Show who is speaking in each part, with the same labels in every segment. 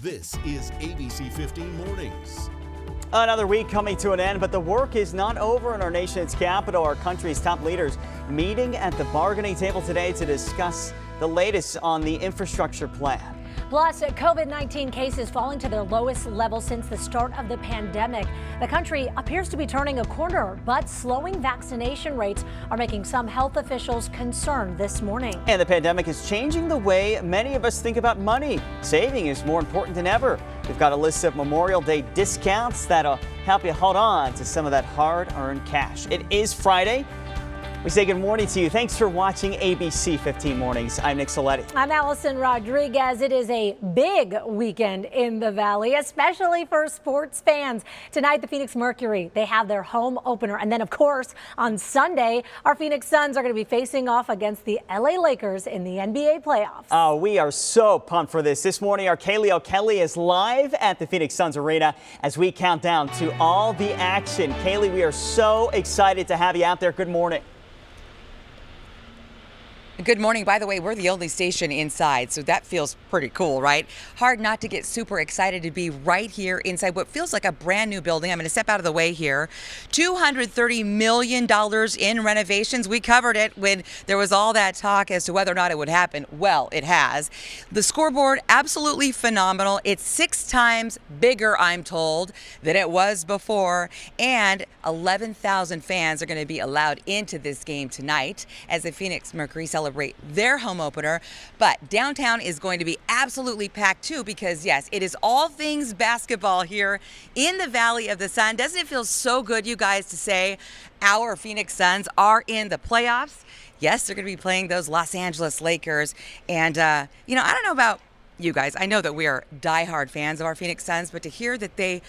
Speaker 1: This is ABC15 Mornings.
Speaker 2: Another week coming to an end, but the work is not over in our nation's capital. Our country's top leaders meeting at the bargaining table today to discuss the latest on the infrastructure plan.
Speaker 3: Plus, COVID-19 cases falling to their lowest level since the start of the pandemic. The country appears to be turning a corner, but slowing vaccination rates are making some health officials concerned this morning.
Speaker 2: And the pandemic is changing the way many of us think about money. Saving is more important than ever. We've got a list of Memorial Day discounts that'll help you hold on to some of that hard-earned cash. It is Friday. We say good morning to you. Thanks for watching ABC 15 Mornings. I'm Nick Soletti.
Speaker 3: I'm Allison Rodriguez. It is a big weekend in the Valley, especially for sports fans. Tonight, the Phoenix Mercury, they have their home opener. And then, of course, on Sunday, our Phoenix Suns are going to be facing off against the LA Lakers in the NBA playoffs.
Speaker 2: Oh, we are so pumped for this. This morning, our Kaylee O'Kelly is live at the Phoenix Suns Arena as we count down to all the action. Kaylee, we are so excited to have you out there. Good morning.
Speaker 4: Good morning. By the way, we're the only station inside, so that feels pretty cool, right? Hard not to get super excited to be right here inside what feels like a brand new building. I'm going to step out of the way here. $230 million in renovations. We covered it when there was all that talk as to whether or not it would happen. Well, it has. The scoreboard, absolutely phenomenal. It's 6 times bigger, I'm told, than it was before. And 11,000 fans are going to be allowed into this game tonight as the Phoenix Mercury celebrate their home opener. But downtown is going to be absolutely packed too, because yes, it is all things basketball here in the Valley of the Sun. Doesn't it feel so good, you guys, to say our Phoenix Suns are in the playoffs? Yes, they're going to be playing those Los Angeles Lakers. And, I don't know about you guys. I know that we are diehard fans of our Phoenix Suns, but to hear that they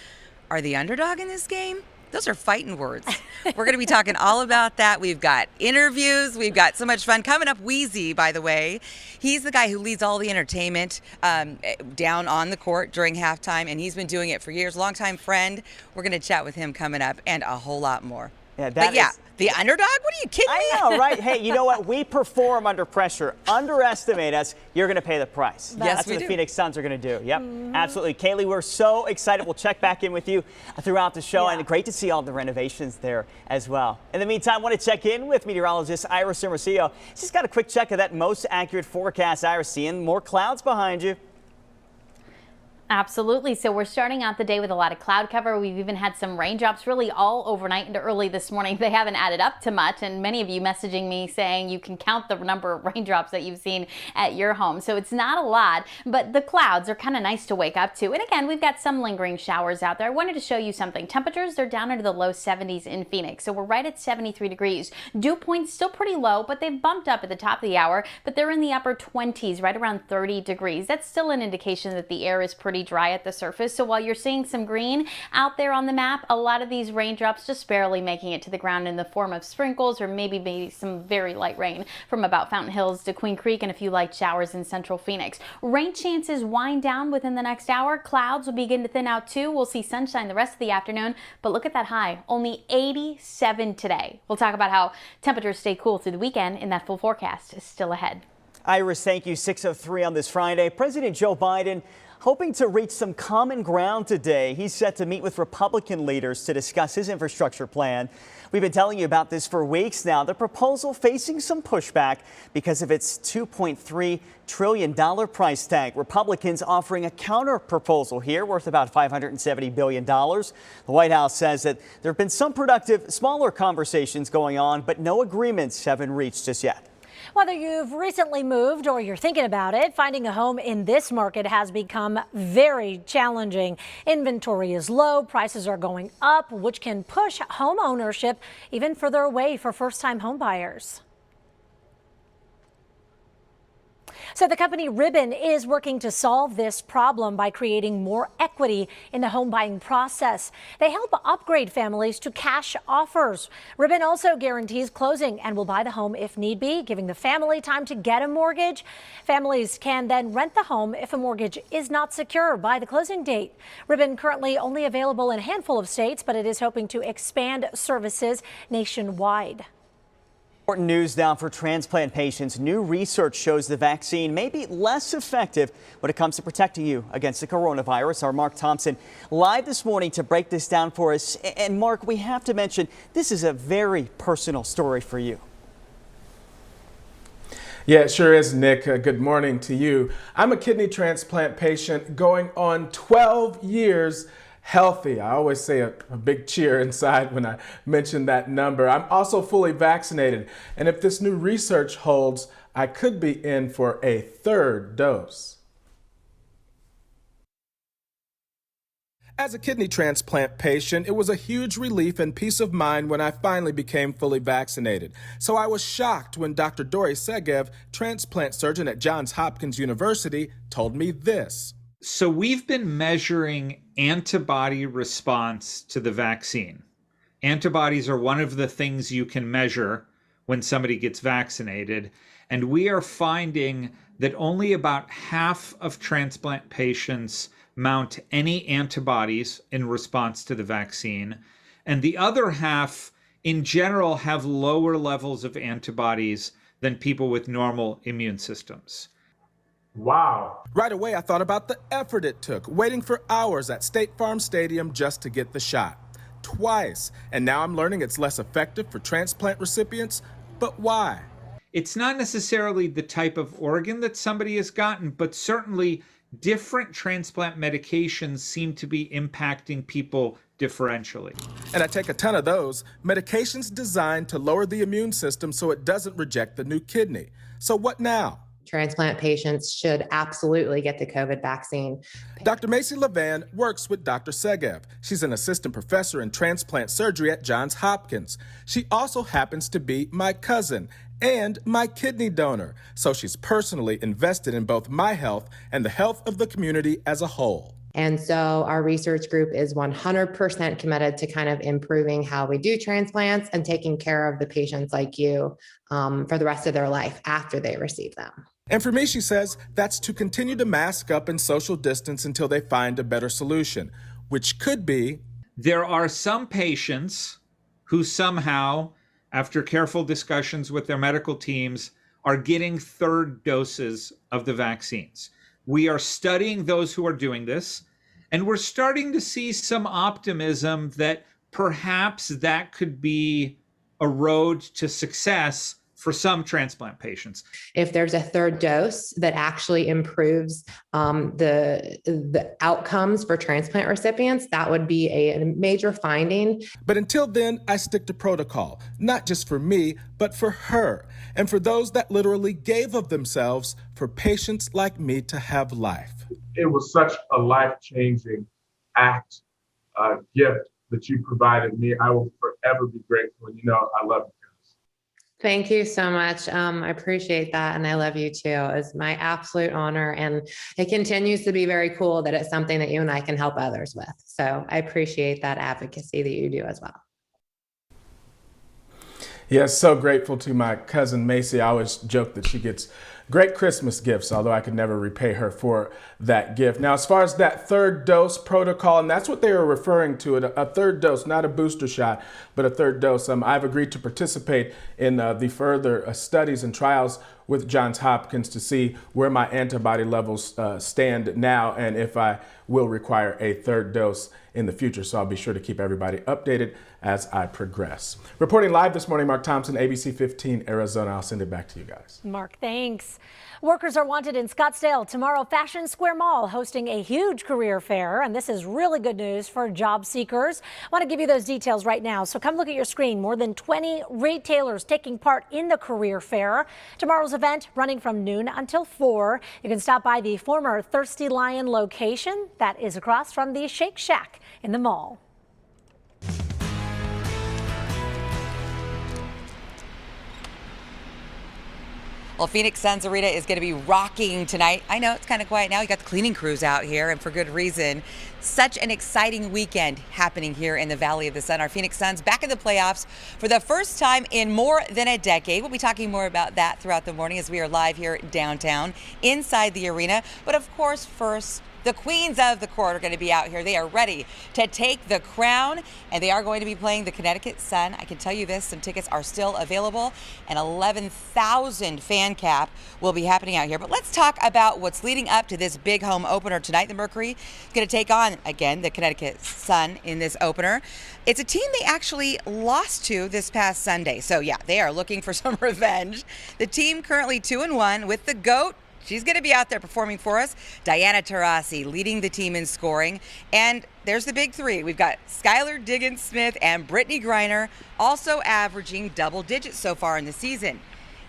Speaker 4: are the underdog in this game, those are fighting words. We're going to be talking all about that. We've got interviews. We've got so much fun. Coming up, Wheezy, by the way. He's the guy who leads all the entertainment down on the court during halftime, and he's been doing it for years. Longtime friend. We're going to chat with him coming up and a whole lot more.
Speaker 2: Yeah,
Speaker 4: the underdog? What are you kidding me?
Speaker 2: I know, right? Hey, you know what? We perform under pressure. Underestimate us, you're going to pay the price.
Speaker 4: Yes,
Speaker 2: That's
Speaker 4: we
Speaker 2: what
Speaker 4: do.
Speaker 2: the Phoenix Suns are going to do. Yep, absolutely. Kaylee, we're so excited. We'll check back in with you throughout the show, and great to see all the renovations there as well. In the meantime, I want to check in with meteorologist Iris Hermosillo. She's got a quick check of that most accurate forecast. Iris, seeing more clouds behind you.
Speaker 5: Absolutely. So we're starting out the day with a lot of cloud cover. We've even had some raindrops really all overnight into early this morning. They haven't added up to much, and many of you messaging me saying you can count the number of raindrops that you've seen at your home. So it's not a lot, but the clouds are kind of nice to wake up to. And again, we've got some lingering showers out there. I wanted to show you something. Temperatures, they're down into the low 70s in Phoenix. So we're right at 73 degrees. Dew points still pretty low, but they've bumped up at the top of the hour, but they're in the upper 20s, right around 30 degrees. That's still an indication that the air is pretty dry at the surface. So while you're seeing some green out there on the map, a lot of these raindrops just barely making it to the ground in the form of sprinkles or maybe some very light rain from about Fountain Hills to Queen Creek and a few light showers in central Phoenix. Rain chances wind down within the next hour. Clouds will begin to thin out too. We'll see sunshine the rest of the afternoon, but look at that high, only 87 today. We'll talk about how temperatures stay cool through the weekend, and that full forecast is still ahead.
Speaker 2: Iris, thank you. 6:03 on this Friday. President Joe Biden hoping to reach some common ground today. He's set to meet with Republican leaders to discuss his infrastructure plan. We've been telling you about this for weeks now. The proposal facing some pushback because of its $2.3 trillion price tag. Republicans offering a counter proposal here worth about $570 billion. The White House says that there have been some productive, smaller conversations going on, but no agreements have been reached just yet.
Speaker 3: Whether you've recently moved or you're thinking about it, finding a home in this market has become very challenging. Inventory is low, prices are going up, which can push home ownership even further away for first-time home buyers. So the company Ribbon is working to solve this problem by creating more equity in the home buying process. They help upgrade families to cash offers. Ribbon also guarantees closing and will buy the home if need be, giving the family time to get a mortgage. Families can then rent the home if a mortgage is not secure by the closing date. Ribbon currently only available in a handful of states, but it is hoping to expand services nationwide.
Speaker 2: Important news now for transplant patients. New research shows the vaccine may be less effective when it comes to protecting you against the coronavirus. Our Mark Thompson live this morning to break this down for us. And Mark, we have to mention this is a very personal story for you.
Speaker 6: Yeah, it sure is, Nick. Good morning to you. I'm a kidney transplant patient going on 12 years healthy. I always say a big cheer inside when I mention that number. I'm also fully vaccinated, and if this new research holds, I could be in for a third dose. As a kidney transplant patient, it was a huge relief and peace of mind when I finally became fully vaccinated. So I was shocked when Dr. Dori Segev, transplant surgeon at Johns Hopkins University, told me this.
Speaker 7: So we've been measuring antibody response to the vaccine. Antibodies are one of the things you can measure when somebody gets vaccinated. And we are finding that only about half of transplant patients mount any antibodies in response to the vaccine. And the other half, in general, have lower levels of antibodies than people with normal immune systems.
Speaker 6: Wow. Right away, I thought about the effort it took, waiting for hours at State Farm Stadium just to get the shot. Twice. And now I'm learning it's less effective for transplant recipients. But why?
Speaker 7: It's not necessarily the type of organ that somebody has gotten, but certainly different transplant medications seem to be impacting people differentially.
Speaker 6: And I take a ton of those, medications designed to lower the immune system so it doesn't reject the new kidney. So what now?
Speaker 8: Transplant patients should absolutely get the COVID vaccine.
Speaker 6: Dr. Macy Levan works with Dr. Segev. She's an assistant professor in transplant surgery at Johns Hopkins. She also happens to be my cousin and my kidney donor, so she's personally invested in both my health and the health of the community as a whole.
Speaker 8: And so our research group is 100% committed to kind of improving how we do transplants and taking care of the patients like you for the rest of their life after they receive them.
Speaker 6: And for me, she says, that's to continue to mask up and social distance until they find a better solution, which could be...
Speaker 7: There are some patients who somehow, after careful discussions with their medical teams, are getting third doses of the vaccines. We are studying those who are doing this, and we're starting to see some optimism that perhaps that could be a road to success for some transplant patients.
Speaker 8: If there's a third dose that actually improves the outcomes for transplant recipients, that would be a major finding.
Speaker 6: But until then, I stick to protocol, not just for me, but for her, and for those that literally gave of themselves for patients like me to have life.
Speaker 9: It was such a life-changing act, gift that you provided me. I will forever be grateful, and I love you.
Speaker 8: Thank you so much. I appreciate that. And I love you too. It's my absolute honor. And it continues to be very cool that it's something that you and I can help others with. So I appreciate that advocacy that you do as well.
Speaker 6: Yes, so grateful to my cousin Macy. I always joke that she gets great Christmas gifts, although I could never repay her for that gift. Now, as far as that third dose protocol, and that's what they were referring to, a third dose, not a booster shot, but a third dose. I've agreed to participate in the further studies and trials with Johns Hopkins to see where my antibody levels stand now and if I will require a third dose in the future. So I'll be sure to keep everybody updated as I progress. Reporting live this morning, Mark Thompson, ABC15 Arizona. I'll send it back to you guys.
Speaker 3: Mark, thanks. Workers are wanted in Scottsdale. Tomorrow, Fashion Square Mall hosting a huge career fair, and this is really good news for job seekers. I want to give you those details right now, so come look at your screen. More than 20 retailers taking part in the career fair. Tomorrow's event running from noon until 4. You can stop by the former Thirsty Lion location that is across from the Shake Shack in the mall.
Speaker 4: Well, Phoenix Suns Arena is going to be rocking tonight. I know it's kind of quiet now. You got the cleaning crews out here, and for good reason. Such an exciting weekend happening here in the Valley of the Sun. Our Phoenix Suns back in the playoffs for the first time in more than a decade. We'll be talking more about that throughout the morning as we are live here downtown inside the arena. But of course, first, The queens of the court are going to be out here. They are ready to take the crown, and they are going to be playing the Connecticut Sun. I can tell you this, some tickets are still available. An 11,000 fan cap will be happening out here. But let's talk about what's leading up to this big home opener tonight. The Mercury is going to take on, again, the Connecticut Sun in this opener. It's a team they actually lost to this past Sunday. So, yeah, they are looking for some revenge. The team currently 2-1 with the GOAT. She's going to be out there performing for us. Diana Taurasi leading the team in scoring. And there's the big three. We've got Skylar Diggins-Smith and Brittany Griner also averaging double digits so far in the season.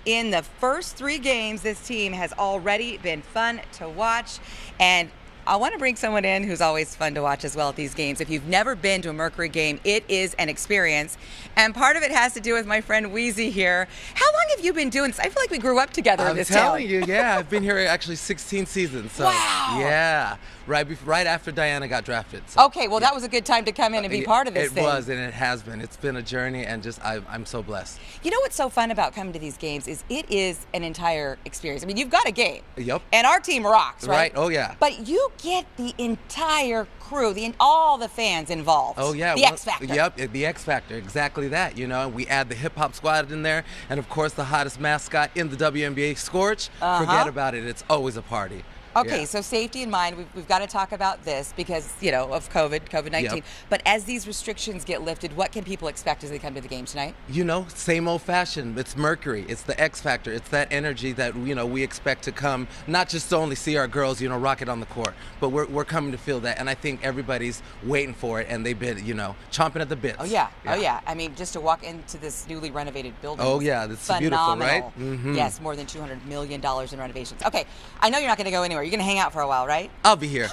Speaker 4: In the first 3 games, this team has already been fun to watch. And I want to bring someone in who's always fun to watch as well at these games. If you've never been to a Mercury game, it is an experience. And part of it has to do with my friend Wheezy here. How long have you been doing this? I feel like we grew up together in this town.
Speaker 10: I'm telling you, yeah. I've been here actually 16 seasons. So,
Speaker 4: wow.
Speaker 10: Yeah. Right after Diana got drafted. So,
Speaker 4: okay, well, that was a good time to come in and be part of this thing.
Speaker 10: It was, and it has been. It's been a journey, and just I'm so blessed.
Speaker 4: You know what's so fun about coming to these games is it is an entire experience. I mean, you've got a game.
Speaker 10: Yep.
Speaker 4: And our team rocks, right?
Speaker 10: Right. Oh, yeah.
Speaker 4: But you get the entire crew, all the fans involved.
Speaker 10: Oh, yeah.
Speaker 4: The X Factor.
Speaker 10: Yep, the X Factor. Exactly that. You know, we add the hip hop squad in there, and of course the hottest mascot in the WNBA, Scorch. Forget about it. It's always a party.
Speaker 4: Okay,
Speaker 10: yeah.
Speaker 4: So safety in mind, we've got to talk about this because, you know, of COVID-19.
Speaker 10: Yep.
Speaker 4: But as these restrictions get lifted, what can people expect as they come to the game tonight?
Speaker 10: You know, same old fashioned. It's Mercury. It's the X Factor. It's that energy that, you know, we expect to come, not just to only see our girls, you know, rock it on the court, but we're coming to feel that. And I think everybody's waiting for it, and they've been, you know, chomping at the bits.
Speaker 4: Oh, yeah. Oh, yeah. I mean, just to walk into this newly renovated building.
Speaker 10: Oh, yeah. That's
Speaker 4: phenomenal.
Speaker 10: Beautiful, right? Mm-hmm.
Speaker 4: Yes, more than $200 million in renovations. Okay, I know you're not going to go anywhere. You're going to hang out for a while, right?
Speaker 10: I'll be here.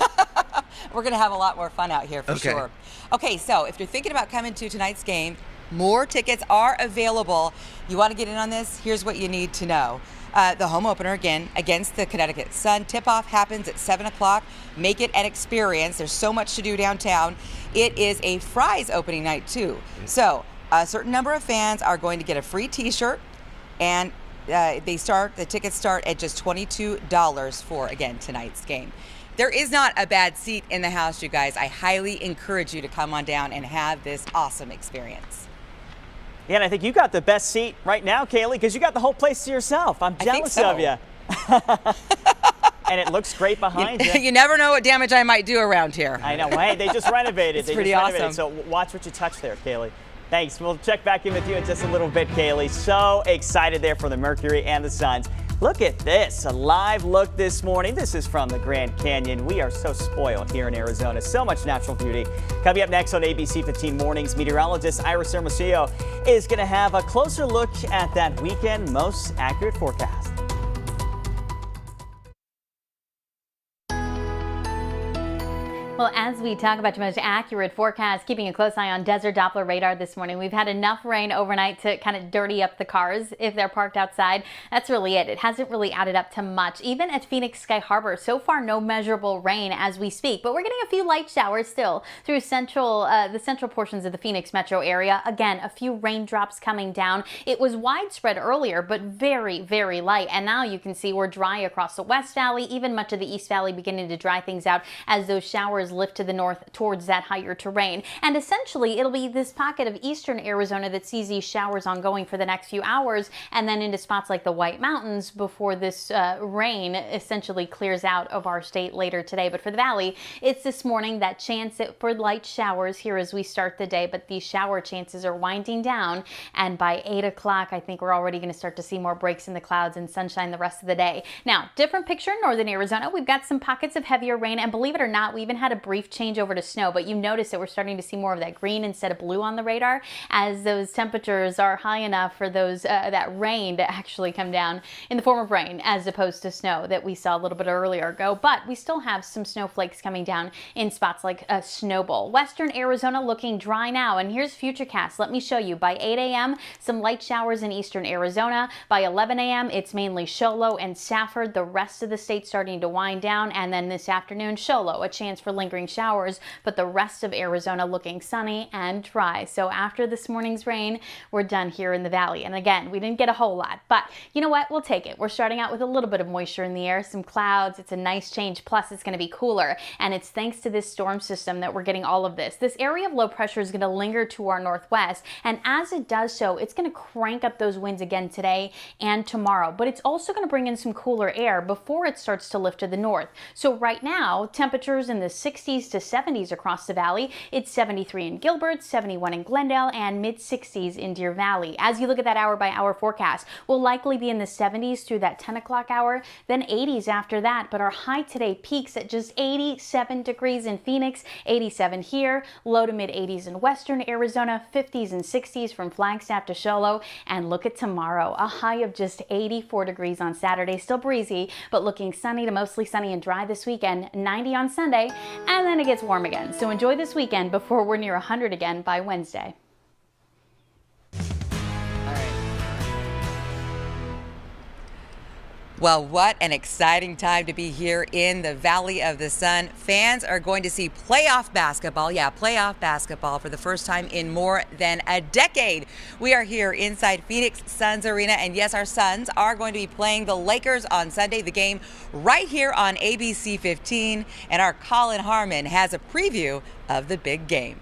Speaker 4: We're going to have a lot more fun out here for sure. Okay, so if you're thinking about coming to tonight's game, more tickets are available. You want to get in on this? Here's what you need to know. The home opener, again, against the Connecticut Sun. Tip-off happens at 7 o'clock. Make it an experience. There's so much to do downtown. It is a Fry's opening night, too. So a certain number of fans are going to get a free T-shirt, and the tickets start at just $22 for, again, tonight's game. There is not a bad seat in the house, you guys. I highly encourage you to come on down and have this awesome experience.
Speaker 2: Yeah, and I think you got the best seat right now, Kaylee, because you got the whole place to yourself. I'm jealous of you. And it looks great behind you.
Speaker 4: You never know what damage I might do around here.
Speaker 2: I know. Hey, they just renovated.
Speaker 4: It's pretty awesome.
Speaker 2: So watch what you touch there, Kaylee. Thanks. We'll check back in with you in just a little bit, Kaylee. So excited there for the Mercury and the Suns. Look at this, a live look this morning. This is from the Grand Canyon. We are so spoiled here in Arizona. So much natural beauty. Coming up next on ABC 15 Mornings, meteorologist Iris Hermosillo is going to have a closer look at that weekend most accurate forecast.
Speaker 5: Well, as we talk about your most accurate forecast, keeping a close eye on desert Doppler radar this morning, we've had enough rain overnight to kind of dirty up the cars if they're parked outside. That's really it. It hasn't really added up to much. Even at Phoenix Sky Harbor, so far no measurable rain as we speak, but we're getting a few light showers still through the central portions of the Phoenix metro area. Again, a few raindrops coming down. It was widespread earlier, but very, very light. And now you can see we're dry across the West Valley, even much of the East Valley beginning to dry things out as those showers lift to the north towards that higher terrain. And essentially, it'll be this pocket of eastern Arizona that sees these showers ongoing for the next few hours, and then into spots like the White Mountains before this rain essentially clears out of our state later today. But for the valley, it's this morning that chance for light showers here as we start the day, but these shower chances are winding down, and by 8 o'clock, I think we're already going to start to see more breaks in the clouds and sunshine the rest of the day. Now, different picture in northern Arizona. We've got some pockets of heavier rain, and believe it or not, we even had a brief change over to snow, but you notice that we're starting to see more of that green instead of blue on the radar as those temperatures are high enough for those that rain to actually come down in the form of rain as opposed to snow that we saw a little bit earlier ago. But we still have some snowflakes coming down in spots like Snowbowl. Western Arizona looking dry now, and here's Futurecast. Let me show you. By 8 a.m., some light showers in eastern Arizona. By 11 a.m., it's mainly Show Low and Safford. The rest of the state starting to wind down, and then this afternoon, Show Low, a chance for lingering lingering showers, but the rest of Arizona looking sunny and dry. So after this morning's rain, we're done here in the valley. And again, we didn't get a whole lot, but you know what? We'll take it. We're starting out with a little bit of moisture in the air, some clouds. It's a nice change. Plus, it's going to be cooler. And it's thanks to this storm system that we're getting all of this. This area of low pressure is going to linger to our northwest. And as it does so, it's going to crank up those winds again today and tomorrow. But it's also going to bring in some cooler air before it starts to lift to the north. So right now, temperatures in the 60s to 70s across the valley. It's 73 in Gilbert, 71 in Glendale, and mid 60s in Deer Valley. As you look at that hour by hour forecast, we'll likely be in the 70s through that 10 o'clock hour, then 80s after that. But our high today peaks at just 87 degrees in Phoenix, 87 here, low to mid 80s in western Arizona, 50s and 60s from Flagstaff to Show Low. And look at tomorrow, a high of just 84 degrees on Saturday, still breezy, but looking sunny to mostly sunny and dry this weekend, 90 on Sunday, and then it gets warm again. So enjoy this weekend before we're near 100 again by Wednesday.
Speaker 4: Well, what an exciting time to be here in the Valley of the Sun. Fans are going to see playoff basketball. Yeah, playoff basketball for the first time in more than a decade. We are here inside Phoenix Suns Arena, and yes, our Suns are going to be playing the Lakers on Sunday, the game right here on ABC 15, and our Colin Harmon has a preview of the big game.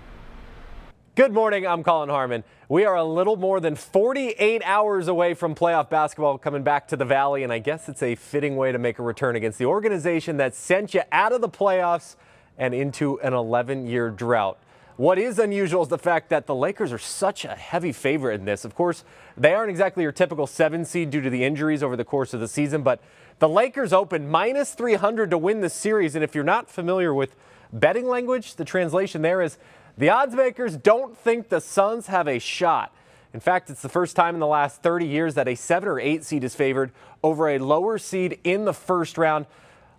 Speaker 11: Good morning, I'm Colin Harmon. We are a little more than 48 hours away from playoff basketball coming back to the Valley, and I guess it's a fitting way to make a return against the organization that sent you out of the playoffs and into an 11-year drought. What is unusual is the fact that the Lakers are such a heavy favorite in this. Of course, they aren't exactly your typical 7 seed due to the injuries over the course of the season, but the Lakers opened minus 300 to win the series, and if you're not familiar with betting language, the translation there is the odds makers don't think the Suns have a shot. In fact, it's the first time in the last 30 years that a 7 or 8 seed is favored over a lower seed in the first round.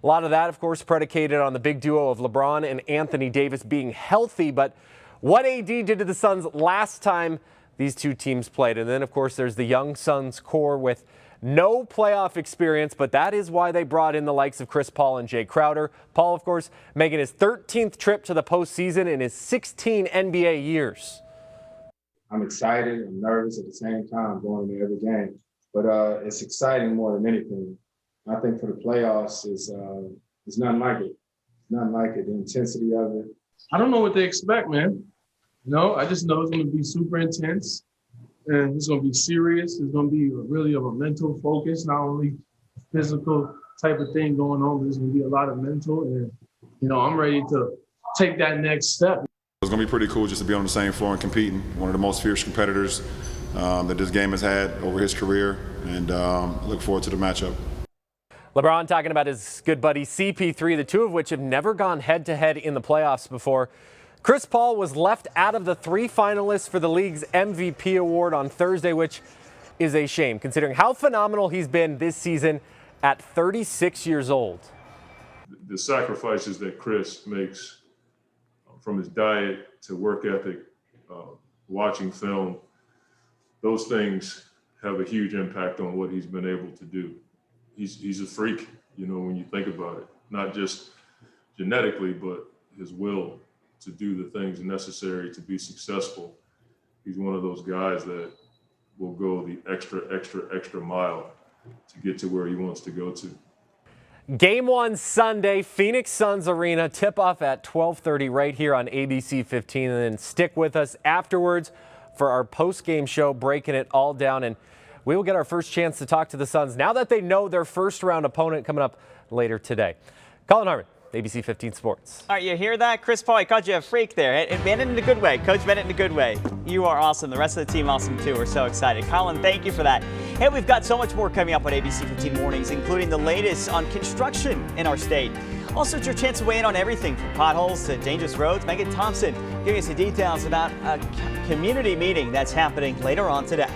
Speaker 11: A lot of that, of course, predicated on the big duo of LeBron and Anthony Davis being healthy. But what AD did to the Suns last time these two teams played. And then, of course, there's the young Suns core with no playoff experience, but that is why they brought in the likes of Chris Paul and Jay Crowder. Paul, of course, making his 13th trip to the postseason in his 16 NBA years.
Speaker 12: I'm excited and nervous at the same time going into every game, but it's exciting more than anything. I think for the playoffs, it's nothing like it. Nothing like it. The intensity of it.
Speaker 9: I don't know what they expect, man. I just know it's going to be super intense. And it's going to be serious. It's going to be really of a mental focus, not only physical type of thing going on, but there's going to be a lot of mental. And, I'm ready to take that next step.
Speaker 13: It's going to be pretty cool just to be on the same floor and competing. One of the most fierce competitors that this game has had over his career. And look forward to the matchup.
Speaker 11: LeBron talking about his good buddy CP3, the two of which have never gone head-to-head in the playoffs before. Chris Paul was left out of the 3 finalists for the league's MVP award on Thursday, which is a shame considering how phenomenal he's been this season at 36 years old.
Speaker 9: The sacrifices that Chris makes from his diet to work ethic, watching film, those things have a huge impact on what he's been able to do. He's a freak, when you think about it, not just genetically, but his will to do the things necessary to be successful. He's one of those guys that will go the extra mile to get to where he wants to go to.
Speaker 11: Game 1 Sunday, Phoenix Suns Arena, tip-off at 12:30 right here on ABC 15, and then stick with us afterwards for our post-game show, breaking it all down, and we will get our first chance to talk to the Suns now that they know their first-round opponent coming up later today. Colin Harmon, ABC 15 Sports.
Speaker 2: All right, you hear that? Chris Paul, I called you a freak there. It meant it in a good way. Coach meant it in a good way. You are awesome. The rest of the team awesome, too. We're so excited. Colin, thank you for that. Hey, we've got so much more coming up on ABC 15 Mornings, including the latest on construction in our state. Also, it's your chance to weigh in on everything from potholes to dangerous roads. Megan Thompson giving us the details about a community meeting that's happening later on today.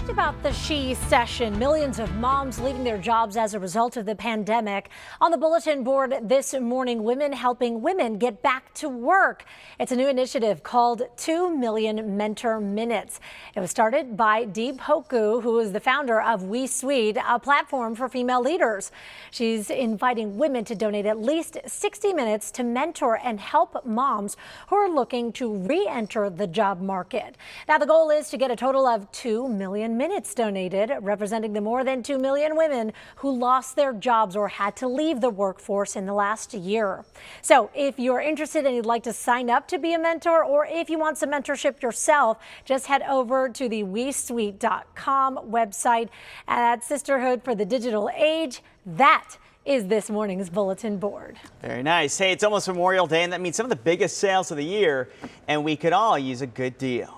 Speaker 3: About about the She Session. Millions of moms leaving their jobs as a result of the pandemic. On the bulletin board this morning, Women Helping Women Get Back to Work. It's a new initiative called 2 Million Mentor Minutes. It was started by Deep Hoku, who is the founder of We Suite, a platform for female leaders. She's inviting women to donate at least 60 minutes to mentor and help moms who are looking to re-enter the job market. Now, the goal is to get a total of 2 million minutes donated, representing the more than 2 million women who lost their jobs or had to leave the workforce in the last year. So if you're interested and you'd like to sign up to be a mentor, or if you want some mentorship yourself, just head over to the wesuite.com website. At Sisterhood for the Digital Age, that is this morning's bulletin board.
Speaker 2: Very nice. Hey, it's almost Memorial Day, and that means some of the biggest sales of the year, and we could all use a good deal.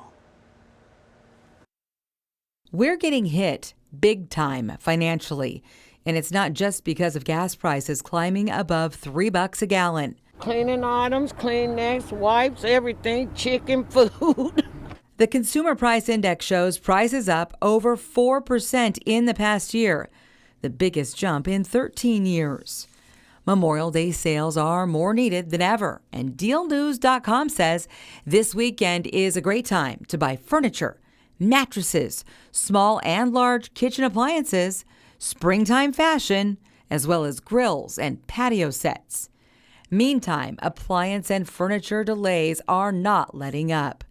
Speaker 14: We're getting hit big time financially, and it's not just because of gas prices climbing above $3 a gallon.
Speaker 15: Cleaning items, Kleenex, wipes, everything, chicken, food.
Speaker 14: The Consumer Price Index shows prices up over 4% in the past year, the biggest jump in 13 years. Memorial Day sales are more needed than ever, and DealNews.com says this weekend is a great time to buy furniture, mattresses, small and large kitchen appliances, springtime fashion, as well as grills and patio sets. Meantime, appliance and furniture delays are not letting up.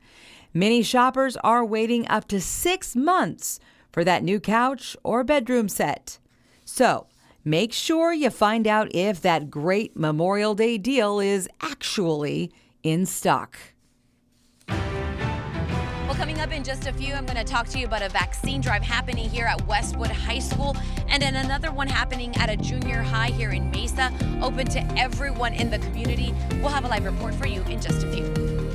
Speaker 14: Many shoppers are waiting up to 6 months for that new couch or bedroom set. So, make sure you find out if that great Memorial Day deal is actually in stock.
Speaker 16: Well, coming up in just a few, I'm going to talk to you about a vaccine drive happening here at Westwood High School, and then another one happening at a junior high here in Mesa, open to everyone in the community. We'll have a live report for you in just a few.